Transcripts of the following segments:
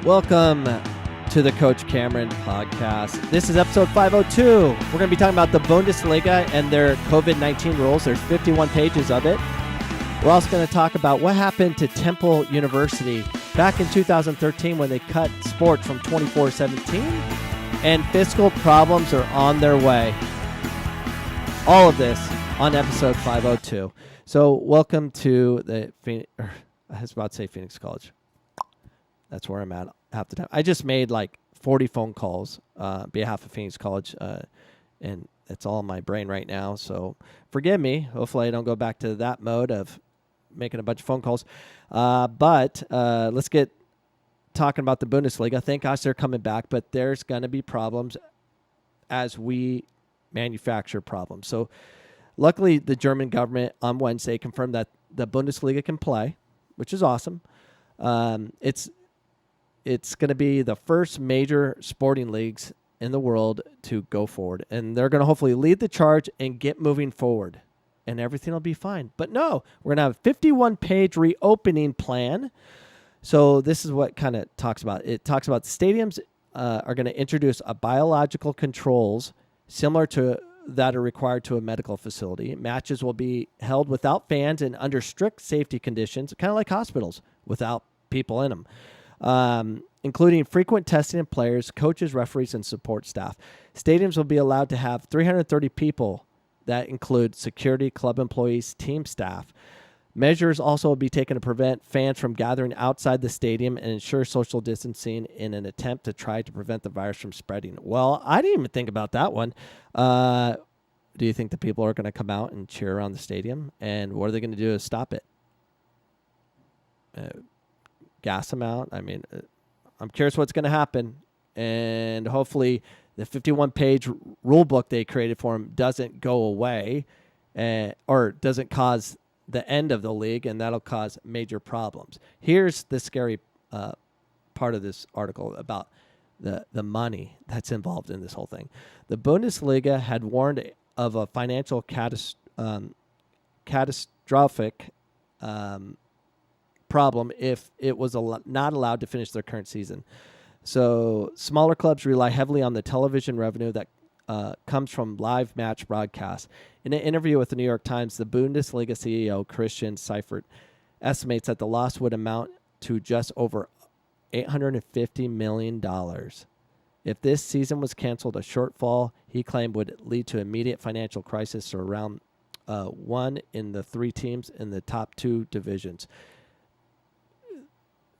Welcome to the Coach Cameron podcast. This is episode 502. We're going to be talking about the Bundesliga and their COVID-19 rules. There's 51 pages of it. We're also going to talk about what happened to Temple University back in 2013 when they cut sports from 24/17, and fiscal problems are on their way. All of this on episode 502. So welcome to the I was about to say Phoenix College. That's where I'm at half the time. I just made like 40 phone calls on behalf of Phoenix College, and it's all in my brain right now. So forgive me. Hopefully I don't go back to that mode of making a bunch of phone calls. But let's get talking about the Bundesliga. Thank gosh they're coming back, but there's going to be problems as we manufacture problems. So luckily the German government on Wednesday confirmed that the Bundesliga can play, which is awesome. It's going to be the first major sporting leagues in the world to go forward. And they're going to hopefully lead the charge and get moving forward. And everything will be fine. But no, we're going to have a 51-page reopening plan. So this is what kind of talks about. It talks about the stadiums are going to introduce biological controls similar to that are required to a medical facility. Matches will be held without fans and under strict safety conditions, kind of like hospitals, without people in them. Including frequent testing of players, coaches, referees, and support staff. Stadiums will be allowed to have 330 people. That include security, club employees, team staff. Measures also will be taken to prevent fans from gathering outside the stadium and ensure social distancing in an attempt to try to prevent the virus from spreading. Well, I didn't even think about that one. Do you think the people are going to come out and cheer around the stadium? And what are they going to do to stop it? Gas them out. I mean, I'm curious what's going to happen, and hopefully the 51-page rule book they created for them doesn't go away or doesn't cause the end of the league, and that'll cause major problems. Here's the scary part of this article about the money that's involved in this whole thing. The Bundesliga had warned of a financial catastrophic problem if it was not allowed to finish their current season. So smaller clubs rely heavily on the television revenue that comes from live match broadcasts. In an interview with the New York Times, the Bundesliga CEO Christian Seifert estimates that the loss would amount to just over $850 million. If this season was canceled, a shortfall, he claimed, would lead to immediate financial crisis or around one in the three teams in the top two divisions.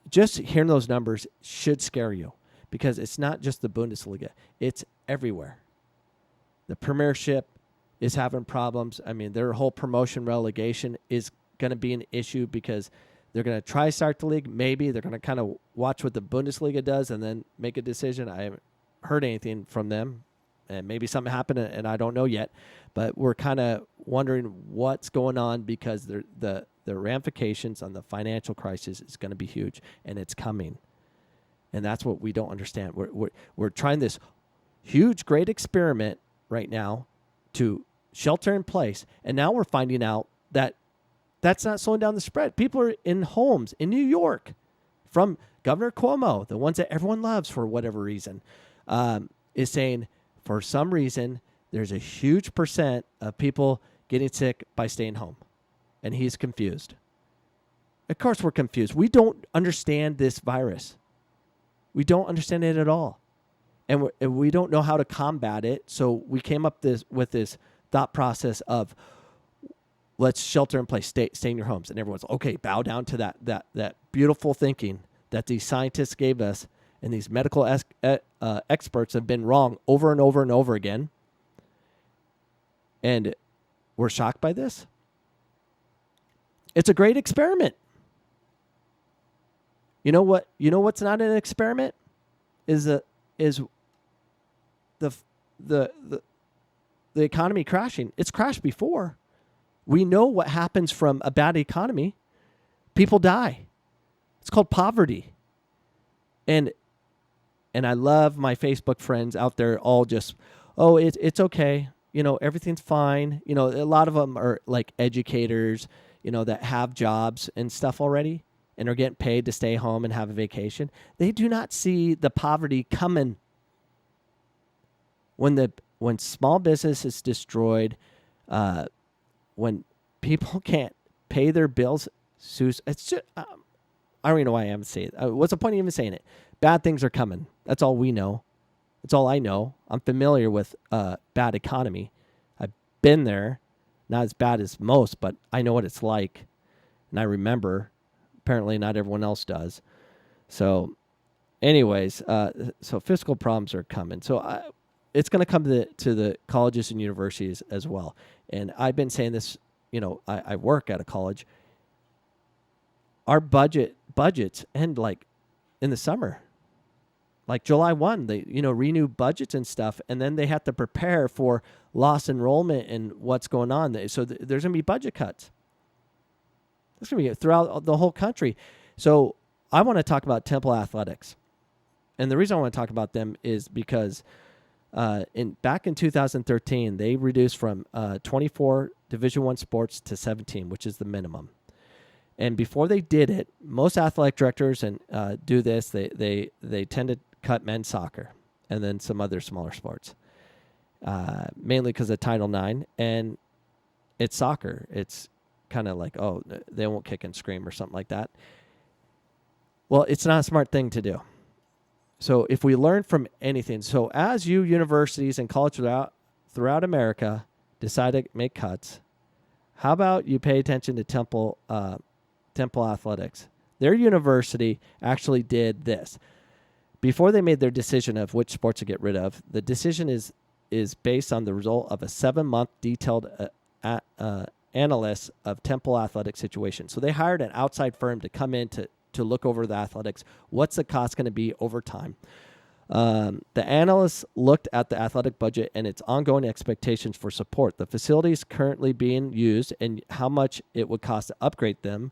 Just hearing those numbers should scare you because it's not just the Bundesliga. It's everywhere. The Premiership is having problems. I mean, their whole promotion relegation is going to be an issue because they're going to try to start the league. Maybe they're going to kind of watch what the Bundesliga does and then make a decision. I haven't heard anything from them, and maybe something happened, and I don't know yet. But we're kind of wondering what's going on because the ramifications on the financial crisis is going to be huge, and it's coming. And that's what we don't understand. We're trying this huge, great experiment right now to shelter in place, and now we're finding out that that's not slowing down the spread. People are in homes in New York from Governor Cuomo, the ones that everyone loves for whatever reason, is saying for some reason there's a huge percent of people getting sick by staying home. And he's confused. Of course we're confused. We don't understand this virus. We don't understand it at all. And we don't know how to combat it. So we came up with this thought process of let's shelter in place, stay in your homes. And everyone's, okay, bow down to that beautiful thinking that these scientists gave us and these medical experts have been wrong over and over and over again. And we're shocked by this. It's a great experiment. You know what? You know what's not an experiment is the economy crashing. It's crashed before. We know what happens from a bad economy. People die. It's called poverty. And I love my Facebook friends out there all just, oh, it's okay. You know, everything's fine. You know, a lot of them are like educators, you know, that have jobs and stuff already. and are getting paid to stay home and have a vacation, they do not see the poverty coming. When small business is destroyed, when people can't pay their bills, it's just, I don't even know why I haven't said it. What's the point of even saying it? Bad things are coming. That's all we know. That's all I know. I'm familiar with bad economy. I've been there. Not as bad as most, but I know what it's like. And I remember. Apparently not everyone else does. So anyways, so fiscal problems are coming. So it's going to come to the colleges and universities as well. And I've been saying this, I work at a college. Our budgets end like in the summer. Like July 1, they, renew budgets and stuff, and then they have to prepare for lost enrollment and what's going on. So there's going to be budget cuts. There's going to be throughout the whole country. So I want to talk about Temple Athletics. And the reason I want to talk about them is because back in 2013, they reduced from 24 Division I sports to 17, which is the minimum. And before they did it, most athletic directors do this. They tend to cut men's soccer and then some other smaller sports, mainly because of Title IX. And it's soccer. It's kind of like, oh, they won't kick and scream or something like that. Well, it's not a smart thing to do. So if we learn from anything, so as you universities and colleges throughout America decide to make cuts, how about you pay attention to Temple Athletics? Their university actually did this. Before they made their decision of which sports to get rid of, the decision is based on the result of a 7-month detailed analysis of Temple Athletic situation. So they hired an outside firm to come in to look over the athletics. What's the cost going to be over time? The analysts looked at the athletic budget and its ongoing expectations for support, the facilities currently being used, and how much it would cost to upgrade them,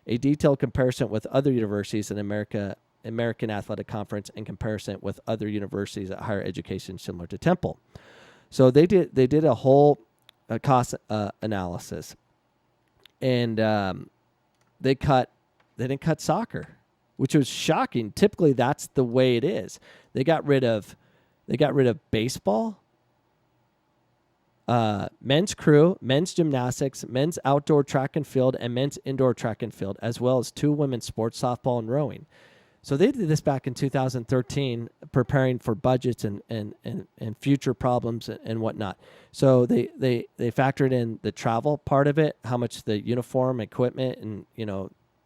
a detailed comparison with other universities in American Athletic Conference, and comparison with other universities at higher education similar to Temple. So they did a whole cost analysis, and they didn't cut soccer, which was shocking. Typically, that's the way it is. They got rid of baseball, men's crew, men's gymnastics, men's outdoor track and field, and men's indoor track and field, as well as 2 women's sports, softball and rowing. So they did this back in 2013, preparing for budgets and future problems and whatnot. So they factored in the travel part of it, how much the uniform, equipment, and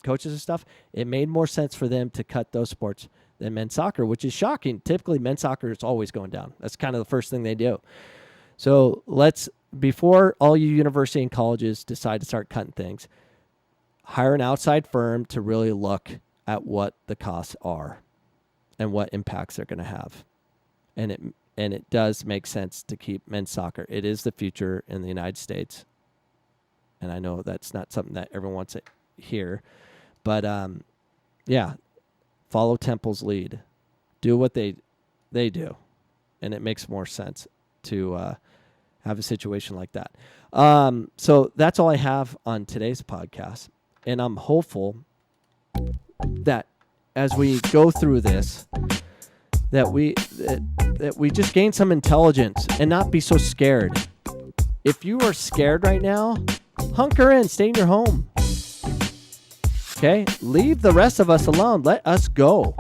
coaches and stuff. It made more sense for them to cut those sports than men's soccer, which is shocking. Typically, men's soccer is always going down. That's kind of the first thing they do. So before all you university and colleges decide to start cutting things, hire an outside firm to really look at what the costs are and what impacts they're going to have. And it does make sense to keep men's soccer. It is the future in the United States. And I know that's not something that everyone wants to hear. But, follow Temple's lead. Do what they do. And it makes more sense to have a situation like that. So that's all I have on today's podcast. And I'm hopeful that as we go through this, that we just gain some intelligence and not be so scared. If you are scared right now, hunker in, stay in your home. Okay? Leave the rest of us alone. Let us go.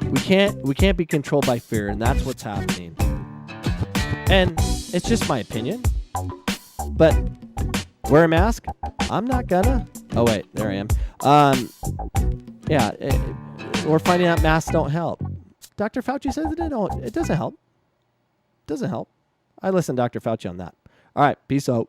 We can't be controlled by fear, and that's what's happening. And it's just my opinion. But wear a mask? I'm not gonna. Oh wait, there I am. We're finding out masks don't help. Dr. Fauci says it doesn't help. Doesn't help. I listen to Dr. Fauci on that. All right, peace out.